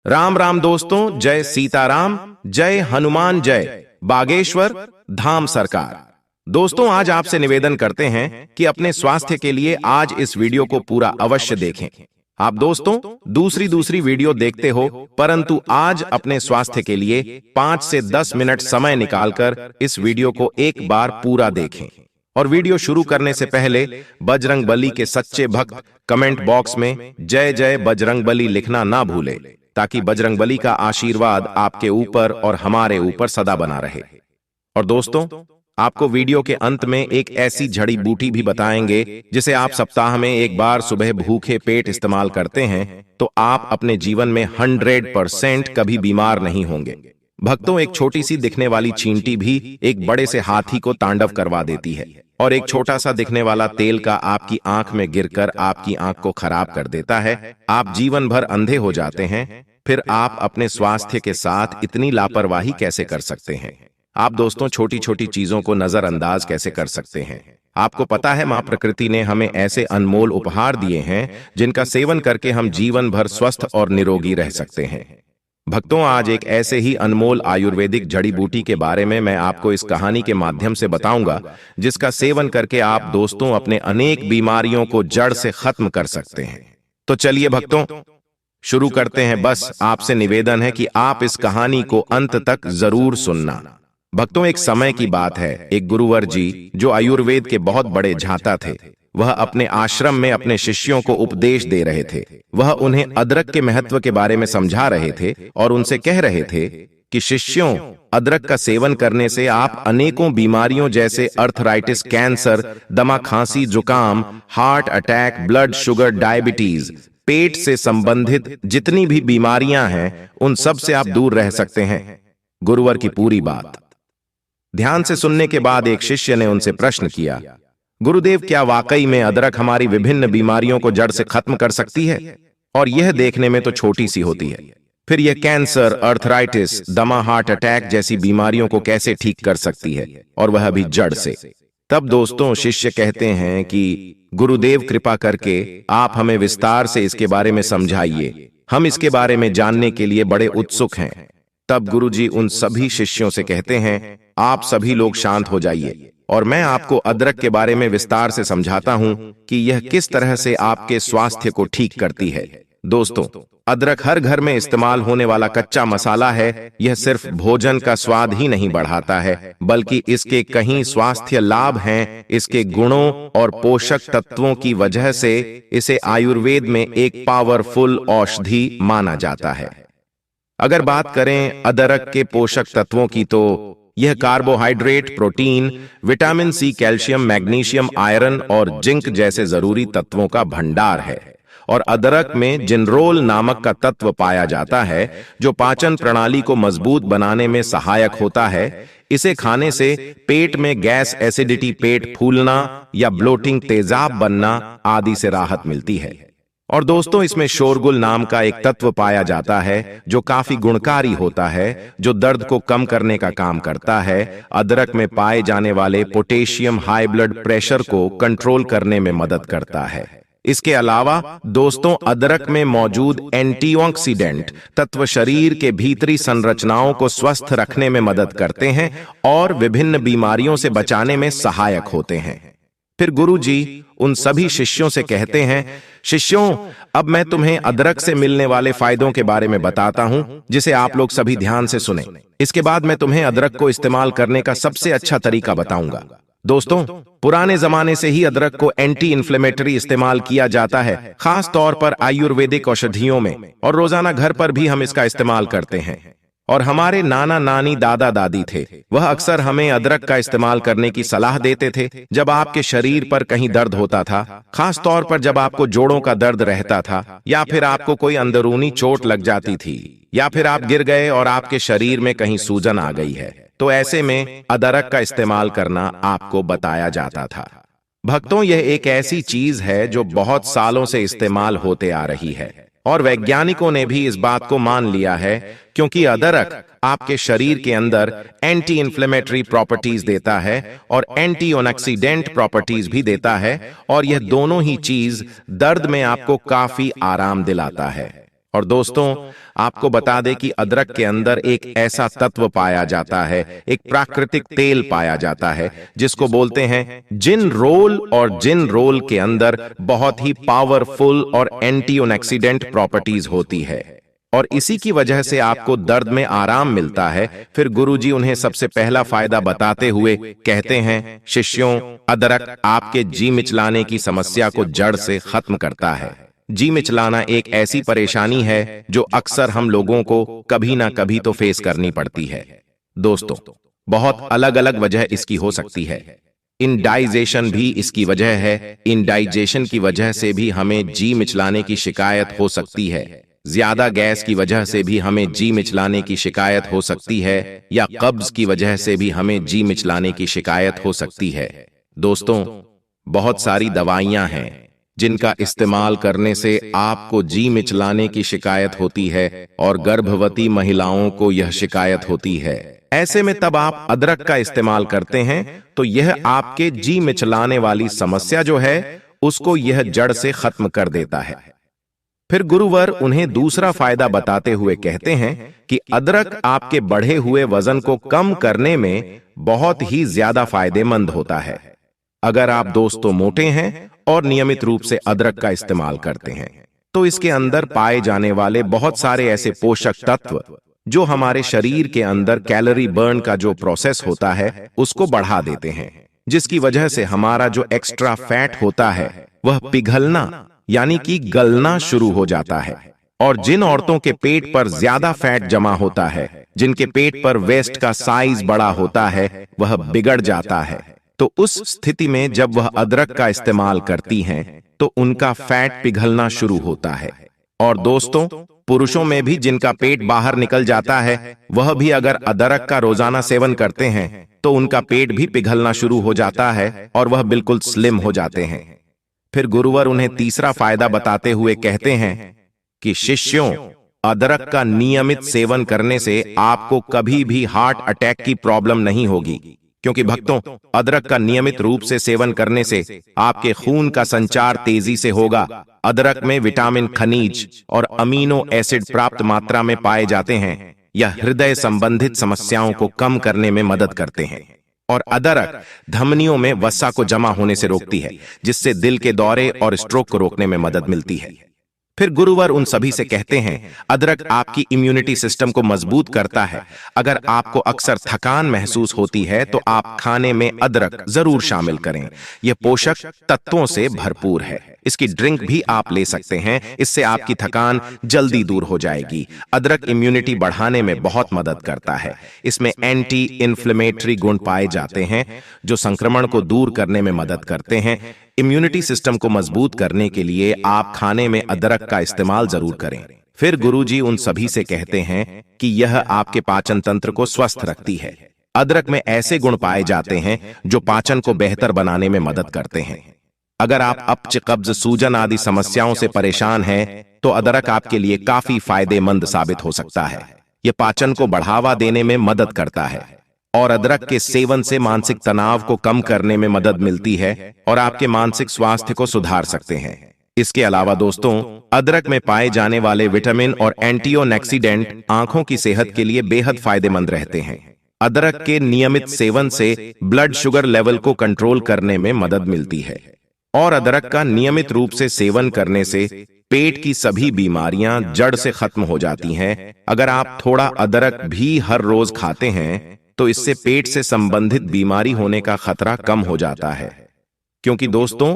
राम राम दोस्तों, जय सीताराम, जय हनुमान, जय बागेश्वर धाम सरकार। दोस्तों, आज आपसे निवेदन करते हैं कि अपने स्वास्थ्य के लिए आज इस वीडियो को पूरा अवश्य देखें। आप दोस्तों दूसरी वीडियो देखते हो, परंतु आज अपने स्वास्थ्य के लिए 5 से 10 मिनट समय निकालकर इस वीडियो को एक बार पूरा देखें। और वीडियो शुरू करने से पहले बजरंग बली के सच्चे भक्त कमेंट बॉक्स में जय जय बजरंग बली लिखना ना भूले, ताकि बजरंग बली का आशीर्वाद आपके ऊपर और हमारे ऊपर सदा बना रहे। और दोस्तों, आपको वीडियो के अंत में एक ऐसी जड़ी बूटी भी बताएंगे जिसे आप सप्ताह में एक बार सुबह भूखे पेट इस्तेमाल करते हैं तो आप अपने जीवन में 100% कभी बीमार नहीं होंगे। भक्तों, एक छोटी सी दिखने वाली चींटी भी एक बड़े से हाथी को तांडव करवा देती है, और एक छोटा सा दिखने वाला तेल का आपकी आंख में गिरकर आपकी आंख को खराब कर देता है। आप जीवन भर अंधे हो जाते हैं। फिर आप अपने स्वास्थ्य के साथ इतनी लापरवाही कैसे कर सकते हैं? आप दोस्तों छोटी छोटी चीजों को नजरअंदाज कैसे कर सकते हैं? आपको पता है, मां प्रकृति ने हमें ऐसे अनमोल उपहार दिए हैं जिनका सेवन करके हम जीवन भर स्वस्थ और निरोगी रह सकते हैं। भक्तों, आज एक ऐसे ही अनमोल आयुर्वेदिक जड़ी बूटी के बारे में मैं आपको इस कहानी के माध्यम से बताऊंगा, जिसका सेवन करके आप दोस्तों अपने अनेक बीमारियों को जड़ से खत्म कर सकते हैं। तो चलिए भक्तों, शुरू करते हैं। बस आपसे निवेदन है कि आप इस कहानी को अंत तक जरूर सुनना। भक्तों, एक समय की बात है, एक गुरुवर जी जो आयुर्वेद के बहुत बड़े झांता थे, वह अपने आश्रम में अपने शिष्यों को उपदेश दे रहे थे। वह उन्हें अदरक के महत्व के बारे में समझा रहे थे और उनसे कह रहे थे कि शिष्यों, अदरक का सेवन करने से आप अनेकों बीमारियों जैसे अर्थराइटिस, कैंसर, दमा, खांसी, जुकाम, heart attack, blood sugar, diabetes, पेट से संबंधित जितनी भी बीमारियां हैं उन सब से आप दूर रह सकते हैं। गुरुवर की पूरी बात ध्यान से सुनने के बाद एक शिष्य ने उनसे प्रश्न किया, गुरुदेव, क्या वाकई में अदरक हमारी विभिन्न बीमारियों को जड़ से खत्म कर सकती है? और यह देखने में तो छोटी सी होती है, फिर यह कैंसर, अर्थराइटिस, दमा, हार्ट अटैक जैसी बीमारियों को कैसे ठीक कर सकती है, और वह भी जड़ से? तब दोस्तों शिष्य कहते हैं कि गुरुदेव, कृपा करके आप हमें विस्तार से इसके बारे में समझाइए, हम इसके बारे में जानने के लिए बड़े उत्सुक हैं। तब गुरुजी उन सभी शिष्यों से कहते हैं, आप सभी लोग शांत हो जाइए और मैं आपको अदरक के बारे में विस्तार से समझाता हूं कि यह किस तरह से आपके स्वास्थ्य को ठीक करती है। दोस्तों, अदरक हर घर में इस्तेमाल होने वाला कच्चा मसाला है। यह सिर्फ भोजन का स्वाद ही नहीं बढ़ाता है, बल्कि इसके कई स्वास्थ्य लाभ हैं। इसके गुणों और पोषक तत्वों की वजह से इसे आयुर्वेद में एक पावरफुल औषधि माना जाता है। अगर बात करें अदरक के पोषक तत्वों की, तो यह carbohydrate, protein, vitamin C, calcium, magnesium, iron और जिंक जैसे जरूरी तत्वों का भंडार है। और अदरक में जिनरोल नामक का तत्व पाया जाता है जो पाचन प्रणाली को मजबूत बनाने में सहायक होता है। इसे खाने से पेट में गैस, एसिडिटी, पेट फूलना या ब्लोटिंग, तेजाब बनना आदि से राहत मिलती है। और दोस्तों, इसमें शोरगुल नाम का एक तत्व पाया जाता है जो काफी गुणकारी होता है, जो दर्द को कम करने का काम करता है। अदरक में पाए जाने वाले पोटेशियम हाई ब्लड प्रेशर को कंट्रोल करने में मदद करता है। इसके अलावा दोस्तों, अदरक में मौजूद एंटीऑक्सीडेंट तत्व शरीर के भीतरी संरचनाओं को स्वस्थ रखने में मदद करते हैं और विभिन्न बीमारियों से बचाने में सहायक होते हैं। फिर गुरु जी उन सभी शिष्यों से कहते हैं, शिष्यों, अब मैं तुम्हें अदरक से मिलने वाले फायदों के बारे में बताता हूं, जिसे आप लोग सभी ध्यान से सुनें। इसके बाद मैं तुम्हें अदरक को इस्तेमाल करने का सबसे अच्छा तरीका बताऊंगा। दोस्तों, पुराने जमाने से ही अदरक को एंटी इन्फ्लेमेटरी इस्तेमाल किया जाता है, खास तौर पर आयुर्वेदिक औषधियों में, और रोजाना घर पर भी हम इसका इस्तेमाल करते हैं। और हमारे नाना नानी, दादा दादी थे, वह अक्सर हमें अदरक का इस्तेमाल करने की सलाह देते थे जब आपके शरीर पर कहीं दर्द होता था, खास तौर पर जब आपको जोड़ों का दर्द रहता था, या फिर आपको कोई अंदरूनी चोट लग जाती थी, या फिर आप गिर गए और आपके शरीर में कहीं सूजन आ गई है, तो ऐसे में अदरक का इस्तेमाल करना आपको बताया जाता था। भक्तों, यह एक ऐसी चीज है जो बहुत सालों से इस्तेमाल होते आ रही है, और वैज्ञानिकों ने भी इस बात को मान लिया है, क्योंकि अदरक आपके शरीर के अंदर एंटी इन्फ्लेमेटरी प्रॉपर्टीज देता है और एंटी ऑक्सीडेंट प्रॉपर्टीज भी देता है, और यह दोनों ही चीज दर्द में आपको काफी आराम दिलाता है। और दोस्तों, आपको बता दें कि अदरक के अंदर एक ऐसा तत्व पाया जाता है, एक प्राकृतिक तेल पाया जाता है, जिसको बोलते हैं जिनरोल। और जिनरोल के अंदर बहुत ही पावरफुल और एंटीऑक्सीडेंट प्रॉपर्टीज होती है, और इसी की वजह से आपको दर्द में आराम मिलता है। फिर गुरुजी उन्हें सबसे पहला फायदा बताते हुए कहते हैं, शिष्यों, अदरक आपके जी मिचलाने की समस्या को जड़ से खत्म करता है। जी मिचलाना एक ऐसी परेशानी है जो अक्सर हम लोगों को कभी ना कभी तो फेस करनी पड़ती है। दोस्तों, बहुत अलग अलग वजह इसकी हो सकती है। इंडाइजेशन भी इसकी वजह है। इंडाइजेशन की वजह से भी हमें जी मिचलाने की शिकायत हो सकती है। ज्यादा गैस की वजह से भी हमें जी मिचलाने की शिकायत हो सकती है, या कब्ज की वजह से भी हमें जी मिचलाने की शिकायत हो सकती है। दोस्तों, बहुत सारी दवाइयां हैं जिनका इस्तेमाल करने से आपको जी मिचलाने की शिकायत होती है, और गर्भवती महिलाओं को यह शिकायत होती है। ऐसे में तब आप अदरक का इस्तेमाल करते हैं तो यह आपके जी मिचलाने वाली समस्या जो है उसको यह जड़ से खत्म कर देता है। फिर गुरुवर उन्हें दूसरा फायदा बताते हुए कहते हैं कि अदरक आपके बढ़े हुए वजन को कम करने में बहुत ही ज्यादा फायदेमंद होता है। अगर आप दोस्तों मोटे हैं और नियमित रूप से अदरक का इस्तेमाल करते हैं, तो इसके अंदर पाए जाने वाले बहुत सारे ऐसे पोषक तत्व जो हमारे शरीर के अंदर कैलोरी बर्न का जो प्रोसेस होता है उसको बढ़ा देते हैं, जिसकी वजह से हमारा जो एक्स्ट्रा फैट होता है वह पिघलना यानी कि गलना शुरू हो जाता है। और जिन औरतों के पेट पर ज्यादा फैट जमा होता है, जिनके पेट पर वेस्ट का साइज बड़ा होता है, वह बिगड़ जाता है। तो उस स्थिति में जब वह अदरक का इस्तेमाल करती हैं तो उनका फैट पिघलना शुरू होता है। और दोस्तों, पुरुषों में भी जिनका पेट बाहर निकल जाता है, वह भी अगर अदरक का रोजाना सेवन करते हैं तो उनका पेट भी पिघलना शुरू हो जाता है और वह बिल्कुल स्लिम हो जाते हैं। फिर गुरुवर उन्हें तीसरा फायदा बताते हुए कहते हैं कि शिष्यों, अदरक का नियमित सेवन करने से आपको कभी भी हार्ट अटैक की प्रॉब्लम नहीं होगी, क्योंकि भक्तों, अदरक का नियमित रूप से सेवन करने से आपके खून का संचार तेजी से होगा। अदरक में विटामिन, खनिज और अमीनो एसिड प्राप्त मात्रा में पाए जाते हैं। यह हृदय संबंधित समस्याओं को कम करने में मदद करते हैं। और अदरक धमनियों में वसा को जमा होने से रोकती है, जिससे दिल के दौरे और स्ट्रोक को रोकने में मदद मिलती है। फिर गुरुवर उन सभी से कहते हैं, अदरक आपकी इम्यूनिटी सिस्टम को मजबूत करता है। अगर आपको अक्सर थकान महसूस होती है तो आप खाने में अदरक जरूर शामिल करें। यह पोषक तत्वों से भरपूर है। इसकी ड्रिंक भी आप ले सकते हैं, इससे आपकी थकान जल्दी दूर हो जाएगी। अदरक इम्यूनिटी बढ़ाने में बहुत मदद करता है। इसमें एंटी इन्फ्लेमेटरी गुण पाए जाते हैं जो संक्रमण को दूर करने में मदद करते हैं। इम्यूनिटी सिस्टम को मजबूत करने के लिए आप खाने में अदरक का इस्तेमाल जरूर करें। फिर गुरुजी उन सभी से कहते हैं कि यह आपके पाचन तंत्र को स्वस्थ रखती है। अदरक में ऐसे गुण पाए जाते हैं जो पाचन को बेहतर बनाने में मदद करते हैं। अगर आप अपच, कब्ज, सूजन आदि समस्याओं से परेशान हैं तो अदरक आपके लिए काफी फायदेमंद साबित हो सकता है। यह पाचन को बढ़ावा देने में मदद करता है और अदरक के सेवन से मानसिक तनाव को कम करने में मदद मिलती है और आपके मानसिक स्वास्थ्य को सुधार सकते हैं। इसके अलावा दोस्तों, अदरक में पाए जाने वाले विटामिन और एंटीऑक्सीडेंट आंखों की सेहत के लिए बेहद फायदेमंद रहते हैं। अदरक के नियमित सेवन से ब्लड शुगर लेवल को कंट्रोल करने में मदद मिलती है और अदरक का नियमित रूप से सेवन करने से पेट की सभी बीमारियां जड़ से खत्म हो जाती हैं। अगर आप थोड़ा अदरक भी हर रोज खाते हैं तो इससे पेट से संबंधित बीमारी होने का खतरा कम हो जाता है, क्योंकि दोस्तों,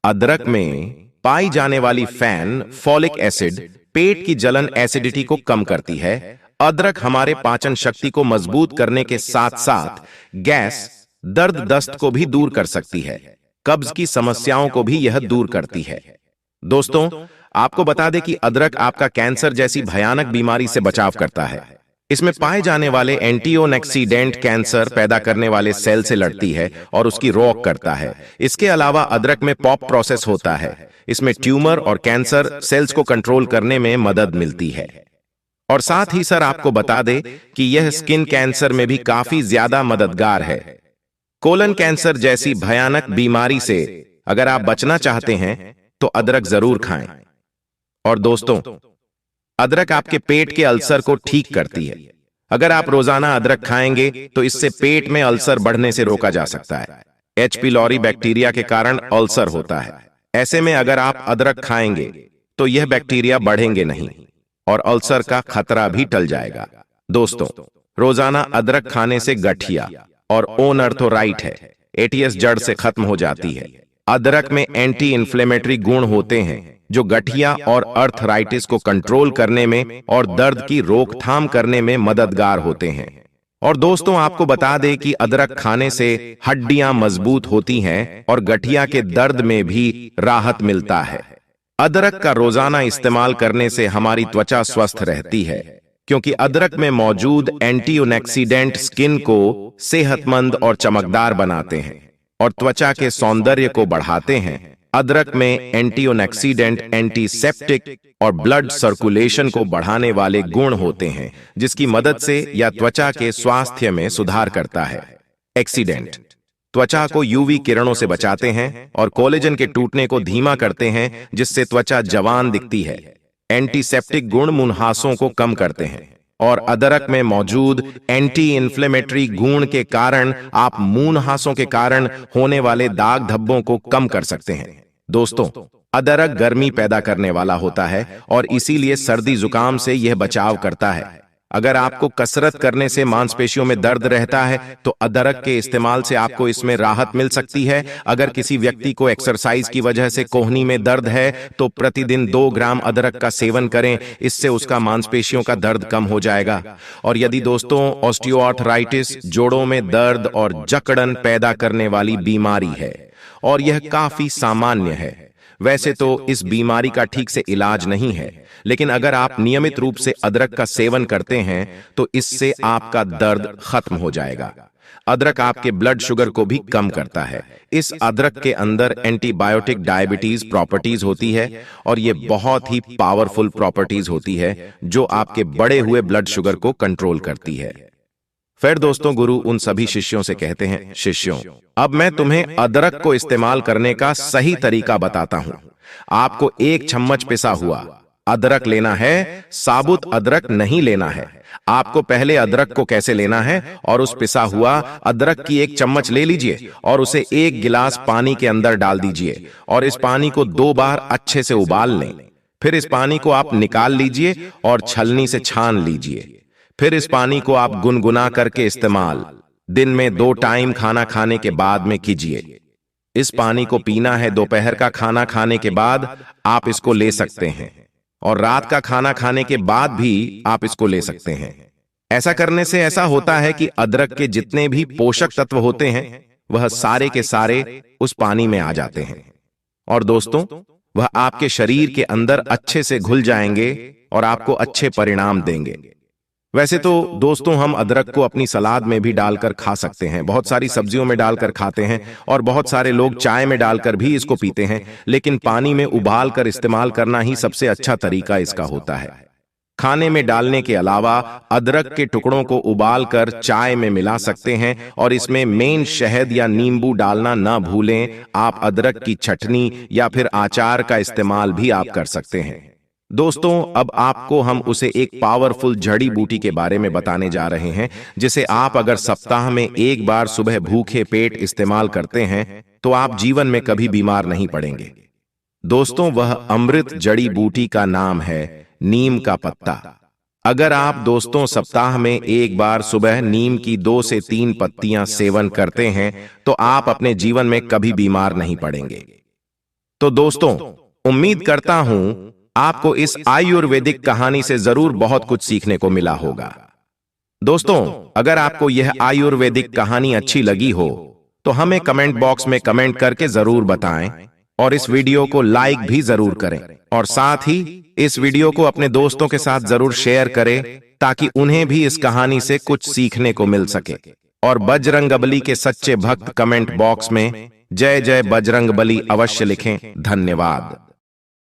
अदरक में पाई जाने वाली फॉलिक एसिड पेट की जलन, एसिडिटी को कम करती है। अदरक हमारे पाचन शक्ति को मजबूत करने के साथ साथ गैस, दर्द, दस्त को भी दूर कर सकती है। कब्ज की समस्याओं को भी यह दूर करती है। दोस्तों, आपको बता दें कि अदरक आपका कैंसर जैसी भयानक बीमारी से बचाव करता है। इसमें पाए जाने वाले एंटीऑक्सीडेंट कैंसर पैदा करने वाले सेल से लड़ती है और उसकी रोक करता है। इसके अलावा अदरक में पॉप प्रोसेस होता है। इसमें ट्यूमर और कैंसर सेल्स को कंट्रोल करने में मदद मिलती है। और साथ ही सर आपको बता दें कि यह स्किन कैंसर में भी काफी ज्यादा मददगार है। कोलन कैंसर जैसी भयानक बीमारी से अगर आप बचना चाहते हैं तो अदरक जरूर खाएं। और दोस्तों, अदरक आपके पेट के अल्सर को ठीक करती है। अगर आप रोजाना अदरक खाएंगे तो इससे पेट में अल्सर बढ़ने से रोका जा सकता है। एच पिलोरी बैक्टीरिया के कारण अल्सर होता है। ऐसे में अगर आप अदरक खाएंगे तो यह बैक्टीरिया बढ़ेंगे नहीं और अल्सर का खतरा भी टल जाएगा। दोस्तों, रोजाना अदरक खाने से गठिया और ओनर्थोराइट है, एटीएस जड़ से खत्म हो जाती है। अदरक में एंटी इन्फ्लेमेटरी गुण होते हैं जो गठिया और अर्थराइटिस को कंट्रोल करने में और दर्द की रोकथाम करने में मददगार होते हैं। और दोस्तों, आपको बता दें कि अदरक खाने से हड्डियां मजबूत होती हैं और गठिया के दर्द में भी राहत मिलता है। अदरक का रोजाना इस्तेमाल करने से हमारी त्वचा स्वस्थ रहती है, क्योंकि अदरक में मौजूद एंटीऑक्सीडेंट स्किन को सेहतमंद और चमकदार बनाते हैं और त्वचा के सौंदर्य को बढ़ाते हैं। अदरक में एंटीऑक्सीडेंट, एंटीसेप्टिक और ब्लड सर्कुलेशन को बढ़ाने वाले गुण होते हैं, जिसकी मदद से यह त्वचा के स्वास्थ्य में सुधार करता है। एक्सीडेंट त्वचा को यूवी किरणों से बचाते हैं और कोलेजन के टूटने को धीमा करते हैं, जिससे त्वचा जवान दिखती है। एंटीसेप्टिक गुण मुंहासों को कम करते हैं और अदरक में मौजूद एंटी इन्फ्लेमेटरी गुण के कारण आप मुंहासों के कारण होने वाले दाग धब्बों को कम कर सकते हैं। दोस्तों, अदरक गर्मी पैदा करने वाला होता है और इसीलिए सर्दी जुकाम से यह बचाव करता है। अगर आपको कसरत करने से मांसपेशियों में दर्द रहता है तो अदरक के इस्तेमाल से आपको इसमें राहत मिल सकती है। अगर किसी व्यक्ति को एक्सरसाइज की वजह से कोहनी में दर्द है तो प्रतिदिन 2 ग्राम अदरक का सेवन करें, इससे उसका मांसपेशियों का दर्द कम हो जाएगा। और यदि दोस्तों ऑस्टियोआर्थराइटिस जोड़ों में दर्द और जकड़न पैदा करने वाली बीमारी है और यह काफी सामान्य है, वैसे तो इस बीमारी का ठीक से इलाज नहीं है, लेकिन अगर आप नियमित रूप से अदरक का सेवन करते हैं तो इससे आपका दर्द खत्म हो जाएगा। अदरक आपके ब्लड शुगर को भी कम करता है। इस अदरक के अंदर एंटीबायोटिक डायबिटीज प्रॉपर्टीज होती है और ये बहुत ही पावरफुल प्रॉपर्टीज होती है जो आपके बढ़े हुए ब्लड शुगर को कंट्रोल करती है। फिर दोस्तों, गुरु उन सभी शिष्यों से कहते हैं, शिष्यों, अब मैं तुम्हें अदरक को इस्तेमाल करने का सही तरीका बताता हूं। आपको 1 चम्मच पिसा हुआ अदरक लेना है, साबुत अदरक नहीं लेना है। आपको पहले अदरक को कैसे लेना है और उस पिसा हुआ अदरक की 1 चम्मच ले लीजिए और उसे 1 गिलास पानी के अंदर डाल दीजिए और इस पानी को 2 बार अच्छे से उबाल लें। फिर इस पानी को आप निकाल लीजिए और छलनी से छान लीजिए। फिर इस पानी को आप गुनगुना करके इस्तेमाल दिन में 2 टाइम खाना खाने के बाद में कीजिए। इस पानी को पीना है दोपहर का खाना खाने के बाद आप इसको ले सकते हैं और रात का खाना खाने के बाद भी आप इसको ले सकते हैं। ऐसा करने से ऐसा होता है कि अदरक के जितने भी पोषक तत्व होते हैं वह सारे के सारे उस पानी में आ जाते हैं और दोस्तों वह आपके शरीर के अंदर अच्छे से घुल जाएंगे और आपको अच्छे परिणाम देंगे। वैसे तो दोस्तों हम अदरक को अपनी सलाद में भी डालकर खा सकते हैं, बहुत सारी सब्जियों में डालकर खाते हैं और बहुत सारे लोग चाय में डालकर भी इसको पीते हैं, लेकिन पानी में उबाल कर इस्तेमाल करना ही सबसे अच्छा तरीका इसका होता है। खाने में डालने के अलावा अदरक के टुकड़ों को उबाल कर चाय में मिला सकते हैं और इसमें मेन शहद या नींबू डालना ना भूलें। आप अदरक की चटनी या फिर अचार का इस्तेमाल भी आप कर सकते हैं। दोस्तों, अब आपको हम उसे एक पावरफुल जड़ी बूटी के बारे में बताने जा रहे हैं, जिसे आप अगर सप्ताह में 1 बार सुबह भूखे पेट इस्तेमाल करते हैं तो आप जीवन में कभी बीमार नहीं पड़ेंगे। दोस्तों, वह अमृत जड़ी बूटी का नाम है नीम का पत्ता। अगर आप दोस्तों सप्ताह में 1 बार सुबह नीम की 2 से 3 पत्तियां सेवन करते हैं तो आप अपने जीवन में कभी बीमार नहीं पड़ेंगे। तो दोस्तों, उम्मीद करता हूं आपको इस आयुर्वेदिक कहानी से जरूर बहुत कुछ सीखने को मिला होगा। दोस्तों, अगर आपको यह आयुर्वेदिक कहानी अच्छी लगी हो तो हमें कमेंट बॉक्स में कमेंट करके जरूर बताएं और इस वीडियो को लाइक भी जरूर करें और साथ ही इस वीडियो को अपने दोस्तों के साथ जरूर शेयर करें ताकि उन्हें भी इस कहानी से कुछ सीखने को मिल सके। और बजरंगबली के सच्चे भक्त कमेंट बॉक्स में जय जय बजरंगबली अवश्य लिखें। धन्यवाद।